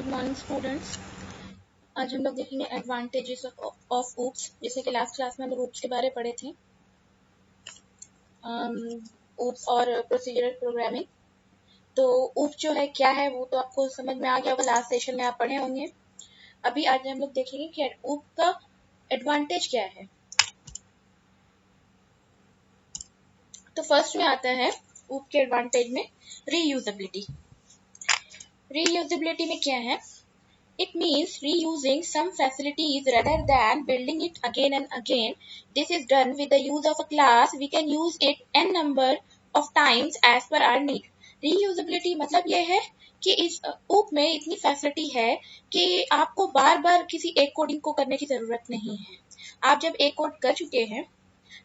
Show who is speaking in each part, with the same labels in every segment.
Speaker 1: Good morning students. आज हम लोग देखेंगे एडवांटेजेस ऑफ ऊप्स। जैसे कि लास्ट क्लास में हम लोग ऊप्स के बारे में पढ़े थे, ऊप्स और प्रोसीजरल प्रोग्रामिंग। तो ऊप जो है क्या है वो तो आपको समझ में आ गया होगा, लास्ट सेशन में आप पढ़े होंगे। अभी आज हम लोग देखेंगे कि ऊप का एडवांटेज क्या है। तो फर्स्ट में आता है ऊप के एडवांटेज में रीयूजेबिलिटी। रीयूजेबिलिटी में क्या है? It means reusing some facilities rather than building it again and again. This is done with the use of a class. We can use it n number of times as per our need. Reusability मतलब ये है कि इस ऊप में इतनी facility है कि आपको बार बार किसी एक कोडिंग को करने की जरूरत नहीं है। आप जब एक कोड कर चुके हैं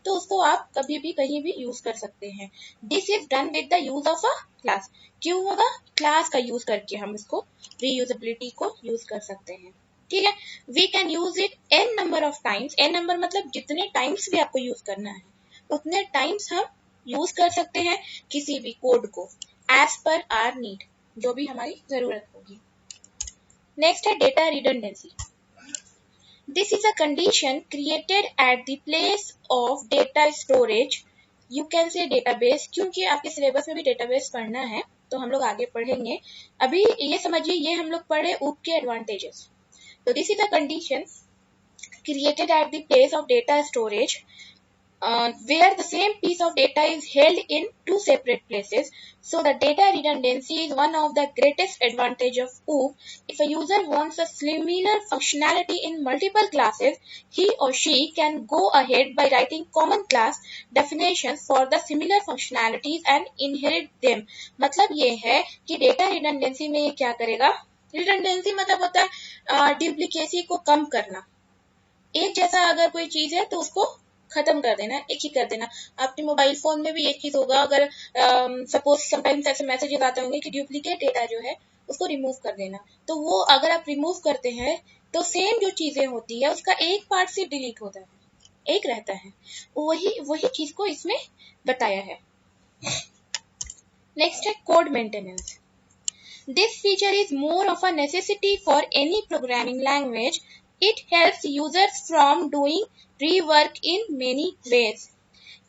Speaker 1: तो उसको आप कभी भी कहीं भी यूज कर सकते हैं। This is done with the use of a class. क्यों होगा? क्लास का यूज करके हम इसको रीयूजेबिलिटी को यूज कर सकते हैं। ठीक है, we can use it n number of times. N number मतलब जितने टाइम्स भी आपको यूज करना है उतने टाइम्स हम यूज कर सकते हैं किसी भी कोड को, एज पर आर नीड, जो भी हमारी जरूरत होगी। नेक्स्ट है data redundancy. This is a condition created at the place of data storage. You can say database, क्योंकि आपके सिलेबस में भी डेटाबेस पढ़ना है तो हम लोग आगे पढ़ेंगे। अभी ये समझिए, ये हम लोग पढ़े ऊप के एडवांटेजेस। तो this is a condition created at the place of data storage where the same piece of data is held in two separate places. So the data redundancy is one of the greatest advantage of OOP. If a user wants a similar functionality in multiple classes, he or she can go ahead by writing common class definitions for the similar functionalities and inherit them. मतलब ये है कि data redundancy में ये क्या करेगा? Redundancy मतलब होता है डुप्लीकेसी को कम करना। एक जैसा अगर कोई चीज है तो उसको खत्म कर देना, एक ही कर देना। आपके मोबाइल फोन में भी एक चीज होगा, अगर सपोज समटाइम्स ऐसे मैसेजेस आते होंगे कि डुप्लीकेट डेटा जो है उसको रिमूव कर देना, तो वो अगर आप रिमूव करते हैं तो सेम जो चीजें होती है उसका एक पार्ट से डिलीट होता है, एक रहता है। वही चीज को इसमें बताया है। नेक्स्ट है code maintenance. This feature is more of a necessity for any programming language. It helps users from doing rework in many ways.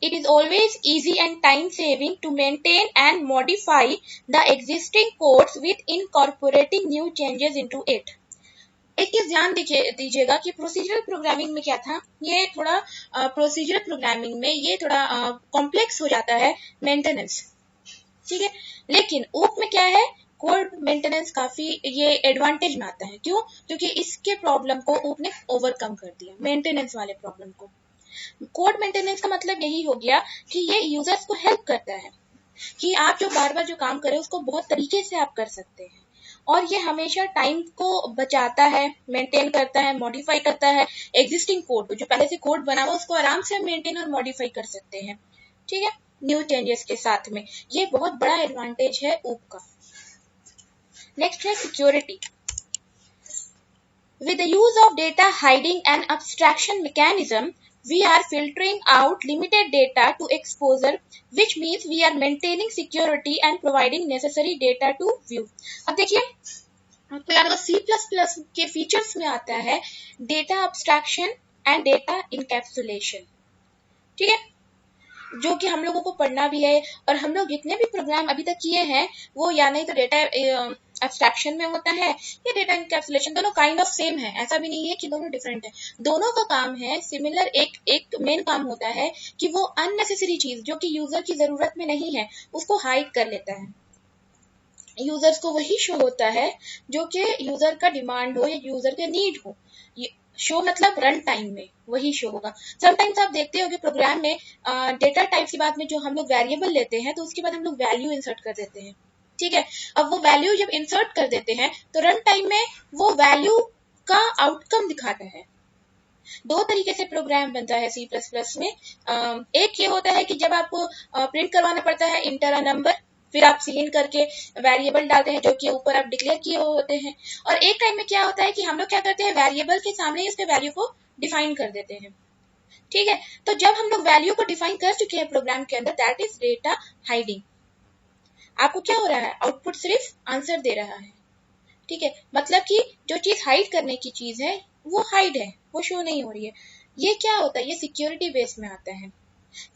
Speaker 1: It is always easy and time-saving to maintain and modify the existing codes with incorporating new changes into it. एक चीज ध्यान दीजिएगा कि procedural programming में क्या था, ये थोड़ा प्रोसीजरल प्रोग्रामिंग में ये थोड़ा कॉम्प्लेक्स हो जाता है मेंटेनेंस। ठीक है, लेकिन ऊप में क्या है, कोड मेंटेनेंस काफी ये एडवांटेज में आता है। क्यों? क्योंकि इसके प्रॉब्लम को ऊप ने ओवरकम कर दिया, मेंटेनेंस वाले प्रॉब्लम को। कोड मेंटेनेंस का मतलब यही हो गया कि ये यूजर्स को हेल्प करता है कि आप जो बार बार जो काम करें उसको बहुत तरीके से आप कर सकते हैं, और ये हमेशा टाइम को बचाता है, मेंटेन करता है, मॉडिफाई करता है। एग्जिस्टिंग कोड जो पहले से कोड बना हुआ उसको आराम से मेंटेन और मॉडिफाई कर सकते हैं। ठीक है, न्यू चेंजेस के साथ में। ये बहुत बड़ा एडवांटेज है ऊप का। नेक्स्ट है security. With the use of data hiding and abstraction mechanism, we are filtering out limited data to exposure, which means we are maintaining security and providing necessary data to view. अब देखिए, आपको याद होगा C++ के features में आता है data abstraction and data encapsulation। ठीक है, जो कि हम लोगों को पढ़ना भी है, और हम लोग जितने भी प्रोग्राम अभी तक किए हैं वो या नहीं तो डेटा एब्स्ट्रैक्शन में होता है या डेटा एनकैप्सुलेशन, दोनों काइंड ऑफ सेम है। ऐसा भी नहीं है कि दोनों डिफरेंट है, दोनों का काम है सिमिलर। एक मेन काम होता है कि वो अननेसेसरी चीज जो कि यूजर की जरूरत में नहीं है उसको हाइड कर लेता है। यूजर्स को वही शो होता है जो कि यूजर का डिमांड हो या यूजर के नीड हो। शो मतलब रन टाइम में वही शो होगा। समटाइम्स आप देखते होंगे प्रोग्राम में डेटा टाइप की बात में जो हम लोग वेरिएबल लेते हैं तो उसके बाद हम लोग वैल्यू इंसर्ट कर देते हैं। ठीक है, अब वो वैल्यू जब इंसर्ट कर देते हैं तो रन टाइम में वो वैल्यू का आउटकम दिखाता है। दो तरीके से प्रोग्राम बनता है C++ में। एक ये होता है कि जब आपको प्रिंट करवाना पड़ता है इंटर अ नंबर, फिर आप सीन करके वेरिएबल डालते हैं जो कि ऊपर आप डिक्लेयर किए होते हैं। और एक टाइम में क्या होता है कि हम लोग क्या करते हैं, वेरिएबल के सामने उसके वैल्यू को डिफाइन कर देते हैं। ठीक है, तो जब हम लोग वैल्यू को डिफाइन कर चुके हैं प्रोग्राम के अंदर, दैट इज डेटा हाइडिंग। आपको क्या हो रहा है, आउटपुट सिर्फ आंसर दे रहा है। ठीक है, मतलब कि जो चीज हाइड करने की चीज है वो हाइड है, वो शो नहीं हो रही है। ये क्या होता है, ये सिक्योरिटी बेस में आता है।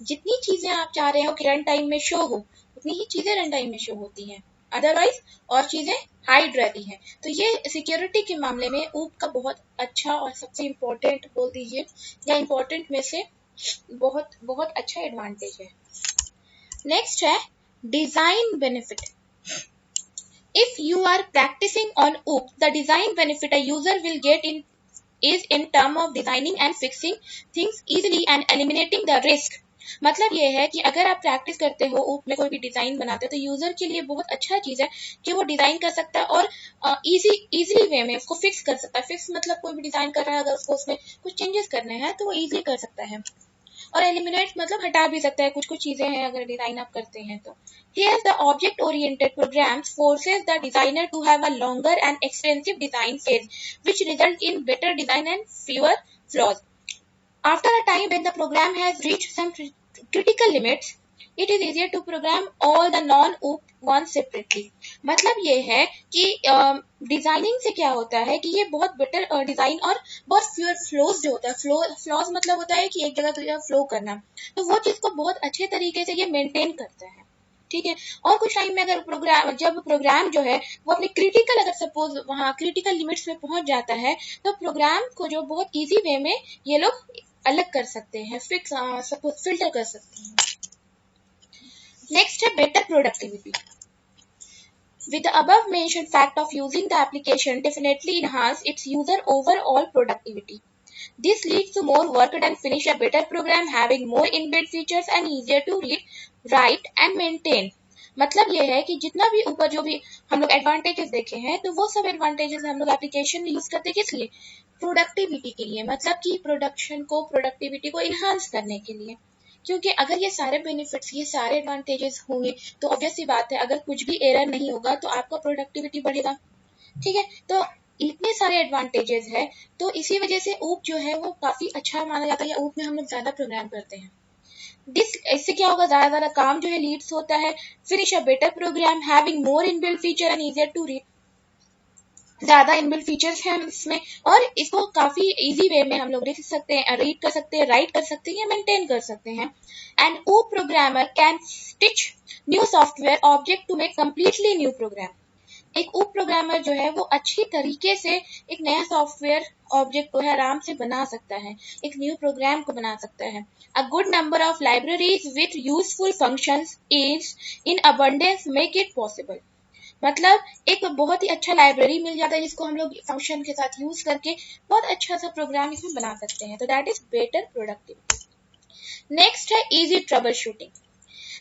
Speaker 1: जितनी चीजें आप चाह रहे हो कि रन टाइम में शो हो, उतनी ही चीजें रन टाइम में शो होती हैं, अदरवाइज और चीजें हाइड रहती हैं। तो ये सिक्योरिटी के मामले में ऊप का बहुत अच्छा और सबसे इम्पोर्टेंट बोल दीजिए, या इम्पोर्टेंट में से बहुत बहुत अच्छा एडवांटेज है। नेक्स्ट है design benefit. If you are practicing on OOP, the design benefit a user will get in is in term of designing and fixing things easily and eliminating the risk। मतलब ये है कि अगर आप practice करते हो ऊप में कोई भी डिजाइन बनाते हो तो यूजर के लिए बहुत अच्छा चीज है कि वो डिजाइन कर सकता है और इजीली वे में उसको फिक्स कर सकता है। फिक्स मतलब कोई भी डिजाइन कर रहा है, अगर उसको उसमें कुछ चेंजेस करने हैं तो वो इजीली कर सकता है। और एलिमिनेट मतलब हटा भी सकता है, कुछ कुछ चीजें हैं अगर डिजाइन आप करते हैं तो। Here the object oriented programs forces the designer to have a longer and extensive design phase, which result in better design and fewer flaws. After a time when the program has reached some critical limits, it is easier to program all the non-OOP ones separately। मतलब ये है कि designing से क्या होता है कि ये बहुत बेटर डिजाइन और बहुत फ्यूअर फ्लोज जो होता है, फ्लॉज मतलब होता है कि एक जगह दूसरी जगह फ्लो करना, तो वो चीज को बहुत अच्छे तरीके से ये मेंटेन करता है। ठीक है, और कुछ टाइम में अगर प्रोग्राम जो है वो अपने क्रिटिकल, अगर सपोज वहाँ क्रिटिकल लिमिट्स में पहुंच जाता है तो प्रोग्राम को जो बहुत इजी वे में ये लोग अलग कर सकते हैं, सपोज फिल्टर कर सकते हैं। नेक्स्ट है better productivity. With the above mentioned fact of using the application definitely enhance its user overall productivity. This leads to more work done, finish a better program, having more inbuilt features and easier to read, write and maintain। मतलब ये है कि जितना भी ऊपर जो भी हम लोग एडवांटेजेस देखे हैं तो वो सब एडवांटेजेस हम लोग एप्लीकेशन में यूज करते हैं किस लिए, प्रोडक्टिविटी के लिए, मतलब कि प्रोडक्टिविटी को इनहांस करने के लिए। क्योंकि अगर ये सारे बेनिफिट्स, ये सारे एडवांटेजेस होंगे तो ऑब्वियस सी बात है अगर कुछ भी एरर नहीं होगा तो आपका प्रोडक्टिविटी बढ़ेगा। ठीक है, तो इतने सारे एडवांटेजेस है तो इसी वजह से ऊप जो है वो काफी अच्छा माना जाता है, या ऊप में हम लोग ज्यादा प्रोग्राम करते हैं। इससे क्या होगा, ज्यादा काम जो है लीड्स होता है, finish a better program, having more inbuilt feature and easier to read, ज्यादा इनबिल्ट फीचर्स हैं इसमें और इसको काफी इजी वे में हम लोग लिख सकते हैं, रीड कर सकते हैं, राइट कर सकते हैं या मेंटेन कर सकते हैं। And oh programmer can stitch new software object to make completely new program. एक उप प्रोग्रामर जो है वो अच्छी तरीके से एक नया सॉफ्टवेयर ऑब्जेक्ट को है आराम से बना सकता है, एक न्यू प्रोग्राम को बना सकता है। A good number of libraries with useful functions is in abundance make it possible. मतलब एक बहुत ही अच्छा लाइब्रेरी मिल जाता है जिसको हम लोग फंक्शन के साथ यूज करके बहुत अच्छा सा प्रोग्राम इसमें बना सकते हैं, तो that is better productivity. Next है इजी ट्रबल शूटिंग।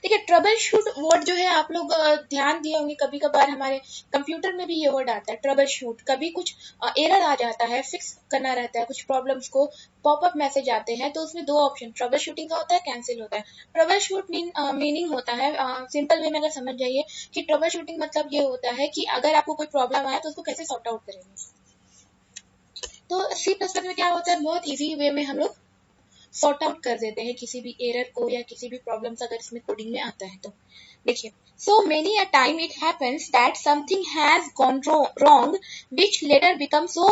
Speaker 1: देखिए ट्रबल शूट वर्ड जो है आप लोग ध्यान दिए होंगे, कभी कभार हमारे कंप्यूटर में भी ये वर्ड आता है ट्रबल शूट। कभी कुछ एरर आ जाता है, फिक्स करना रहता है कुछ प्रॉब्लम्स को, पॉपअप मैसेज आते हैं तो उसमें दो ऑप्शन ट्रबल शूटिंग का होता है, कैंसिल होता है। ट्रबल शूट मीनिंग होता है, सिंपल वे में अगर समझ जाइए कि ट्रबल शूटिंग मतलब ये होता है कि अगर आपको कोई प्रॉब्लम आया तो उसको कैसे सॉर्ट आउट करेंगे। तो C++ में क्या होता है, बहुत ईजी वे में हम लोग सॉर्ट आउट कर देते हैं किसी भी एरर को या किसी भी प्रॉब्लम्स अगर इसमें कोडिंग में आता है तो। देखिए, so many a time it happens that something has gone wrong which later becomes so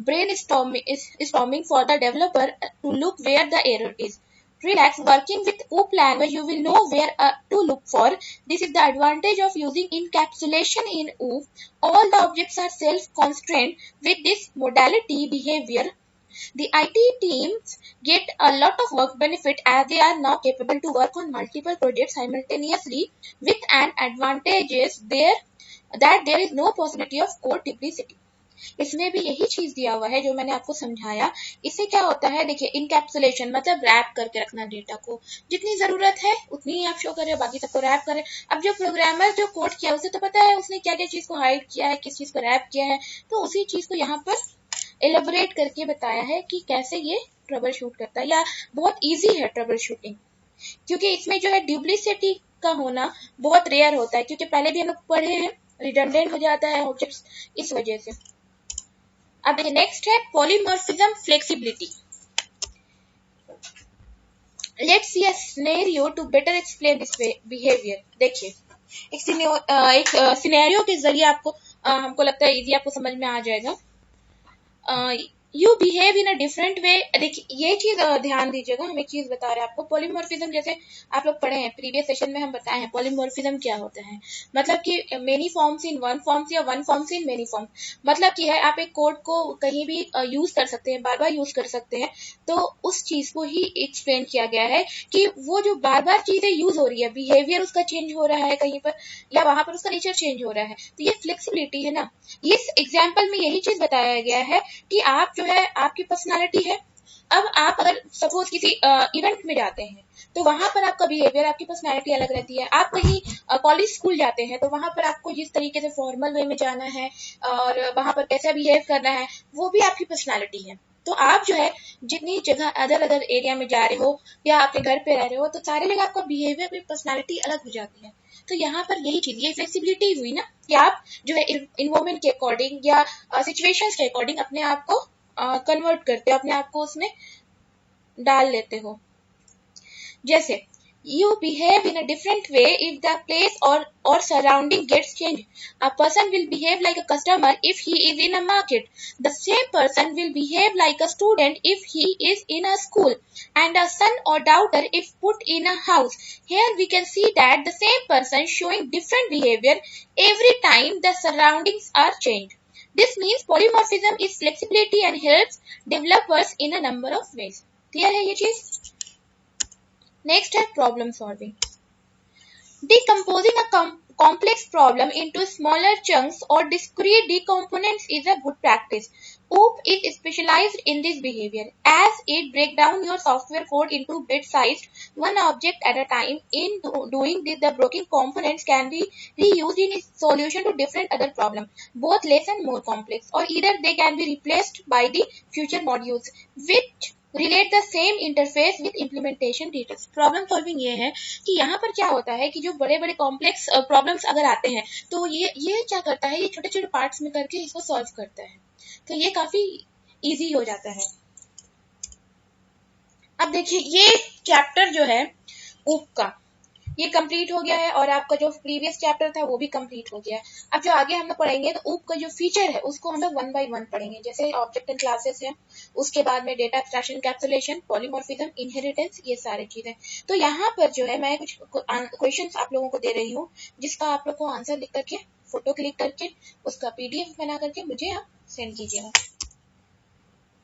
Speaker 1: brainstorming for the developer to look where the error is। Relax, working with OOP language you will know where to look for। This is the advantage of using encapsulation in OOP। All the objects are self-constrained with this modality behavior। The IT teams get a lot of work benefit as they are now capable to work on multiple projects simultaneously with an advantage there that there is no possibility of code duplicity। इसमें भी यही चीज दिया हुआ है जो मैंने आपको समझाया। इससे क्या होता है, देखिए इनकैप्सुलेशन मतलब रैप करके रखना डेटा को, जितनी जरूरत है उतनी ही आप शो करें, बाकी सबको रैप करें। अब जो प्रोग्रामर जो कोड किया उसे तो पता है उसने क्या क्या चीज को हाइड किया है, किस चीज को रैप किया है, तो उसी चीज को यहाँ पर एलेबोरेट करके बताया है कि कैसे ये ट्रबल शूट करता है, या बहुत इजी है ट्रबल शूटिंग। क्योंकि इसमें जो है ड्यूप्लिसिटी का होना बहुत रेयर होता है, क्योंकि पहले भी हम लोग पढ़े हैं रिडंडेंट हो जाता है ऑब्जेक्ट्स इस वजह से। अब देखिए नेक्स्ट है polymorphism flexibility. Let's see a scenario to better explain this behaviour. देखिए एक सिनेरियो के जरिए आपको हमको लगता है इजी आपको समझ में आ जाएगा। You behave in a different way. देखिए ये चीज ध्यान दीजिएगा, हम एक चीज बता रहे हैं आपको। पॉलीमॉर्फिज्म जैसे आप लोग पढ़े हैं प्रीवियस सेशन में, हम बताए हैं पॉलीमॉर्फिज्म क्या होता है। मतलब कि many forms in one forms या one forms in many forms. मतलब कि है आप एक कोड को कहीं भी यूज कर सकते हैं, बार बार यूज कर सकते हैं। तो उस चीज को ही एक्सप्लेन किया गया है कि वो जो बार बार चीजें यूज हो रही है, बिहेवियर उसका चेंज हो रहा है कहीं पर, या वहां पर उसका नेचर चेंज हो रहा है, तो ये फ्लेक्सिबिलिटी है ना। इस एग्जाम्पल में यही चीज बताया गया है कि आप जो है आपकी पर्सनालिटी है। अब आप अगर सपोज किसी इवेंट में जाते हैं तो वहां पर आपका बिहेवियर, आपकी पर्सनालिटी अलग रहती है। आप कहीं कॉलेज स्कूल जाते हैं तो वहां पर आपको जिस तरीके से फॉर्मल वे में जाना है और वहां पर कैसा बिहेव करना है, वो भी आपकी पर्सनालिटी है। तो आप जो है जितनी जगह अदर अदर एरिया में जा रहे हो या अपने घर पे रह रहे हो, तो सारे जगह आपका बिहेवियर में पर्सनालिटी अलग हो जाती है। तो यहाँ पर यही चीज, ये फ्लेक्सिबिलिटी हुई ना कि आप जो है इन्वायरमेंट के अकॉर्डिंग या सिचुएशंस के अकॉर्डिंग अपने आप को कन्वर्ट करते हो, अपने आप को उसमें डाल लेते हो। जैसे you behave in a different way if the place or surrounding gets changed. A person will behave like a customer if he is in a market. The same person will behave like a student if he is in a school, and a son or daughter if put in a house. Here we can see that the same person showing different behavior every time the surroundings are changed. This means polymorphism is flexibility and helps developers in a number of ways. Clear है ये चीज? Next है problem solving. Decomposing a complex problem into smaller chunks or discrete decomponents is a good practice. OOP is specialized in this behavior as it breaks down your software code into bit-sized one object at a time. In doing this, the broken components can be reused in its solution to different other problems, both less and more complex, or either they can be replaced by the future modules, which relate the same interface with implementation details. Problem solving ये है कि यहाँ पर क्या होता है कि जो बड़े बड़े कॉम्प्लेक्स प्रॉब्लम्स अगर आते हैं तो ये क्या करता है, ये छोटे छोटे पार्ट्स में करके इसको सॉल्व करता है, तो ये काफी इजी हो जाता है। अब देखिए ये चैप्टर जो है ऊप का ये कंप्लीट हो गया है और आपका जो प्रीवियस चैप्टर था वो भी कंप्लीट हो गया है। अब जो आगे हम लोग पढ़ेंगे तो ऊप का जो फीचर है उसको हम लोग 1 by 1 पढ़ेंगे। जैसे ऑब्जेक्ट एंड क्लासेस है, उसके बाद में data abstraction, capsulation, polymorphism, inheritance, ये सारी चीजें। तो यहाँ पर जो है मैं कुछ क्वेश्चंस आप लोगों को दे रही हूँ जिसका आप लोग को आंसर लिख करके, फोटो क्लिक करके, उसका पीडीएफ बना करके मुझे आप सेंड कीजिएगा।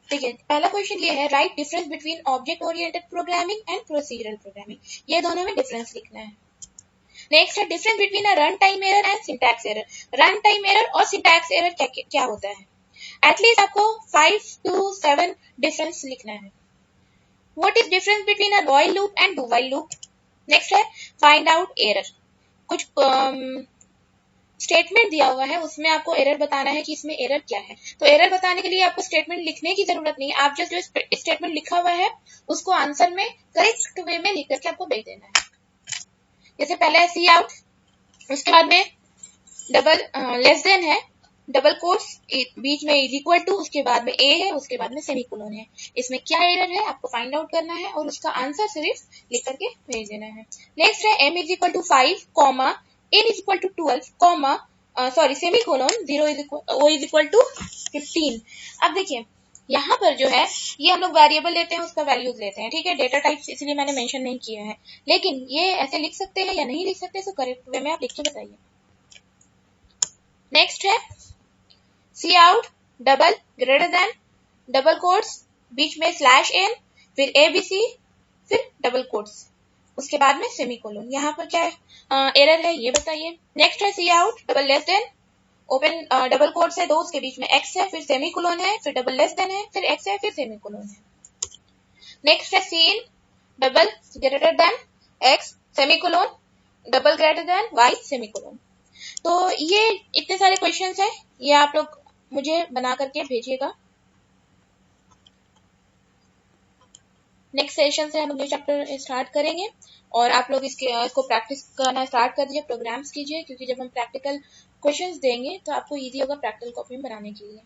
Speaker 1: ठीक है, पहला क्वेश्चन ये है, right difference between object oriented programming and procedural programming. ये दोनों में डिफरेंस लिखना है। नेक्स्ट है difference between a run time error and syntax error. Run time error और सिंटैक्स एरर क्या होता है, एटलीस्ट आपको 5 to 7 डिफरेंस लिखना है। What is difference between a while loop and do while loop. Next है फाइंड आउट एरर। कुछ statement दिया हुआ है, उसमें आपको एरर बताना है कि इसमें एरर क्या है। तो एरर बताने के लिए आपको स्टेटमेंट लिखने की जरूरत नहीं है, आप जस्ट जो स्टेटमेंट लिखा हुआ है उसको आंसर में करेक्ट वे में लिख करके आपको भेज देना है। जैसे पहले सी आउट, उसके बाद में डबल लेस देन है, डबल कोट्स बीच में इज इक्वल टू, उसके बाद में ए है, उसके बाद में सेमीकोलन है। इसमें क्या एरर है आपको फाइंड आउट करना है और उसका आंसर सिर्फ लिख करके भेज देना है। नेक्स्ट है m is equal to 5 comma n is equal to 12 comma semicolon 0 is equal to 15। अब देखिए यहाँ पर जो है ये हम लोग वेरिएबल लेते हैं, उसका वैल्यूज लेते हैं। ठीक है, डेटा टाइप्स इसलिए मैंने मेंशन नहीं किया है, लेकिन ये ऐसे लिख सकते हैं या नहीं लिख सकते, तो करेक्ट वे में आप लिख के बताइए। नेक्स्ट है cout double greater than, double quotes बीच में स्लैश एन, फिर ABC, फिर डबल कोट्स, उसके बाद में सेमीकोलन। यहाँ पर क्या एरर है ये बताइए। नेक्स्ट है cout double less than, open double quotes है 2, उसके बीच में x है, फिर सेमीकोलन है, फिर डबल लेस देन है, फिर x है, फिर सेमीकोलन है। नेक्स्ट है cin double greater than x semicolon, double greater than y semicolon. तो ये इतने सारे क्वेश्चंस हैं, ये आप लोग मुझे बना करके भेजिएगा। नेक्स्ट सेशन से हम लोग ये चैप्टर स्टार्ट करेंगे और आप लोग इसको प्रैक्टिस करना स्टार्ट कर दीजिए, प्रोग्राम्स कीजिए, क्योंकि जब हम प्रैक्टिकल क्वेश्चंस देंगे तो आपको इजी होगा प्रैक्टिकल कॉपी में बनाने के लिए।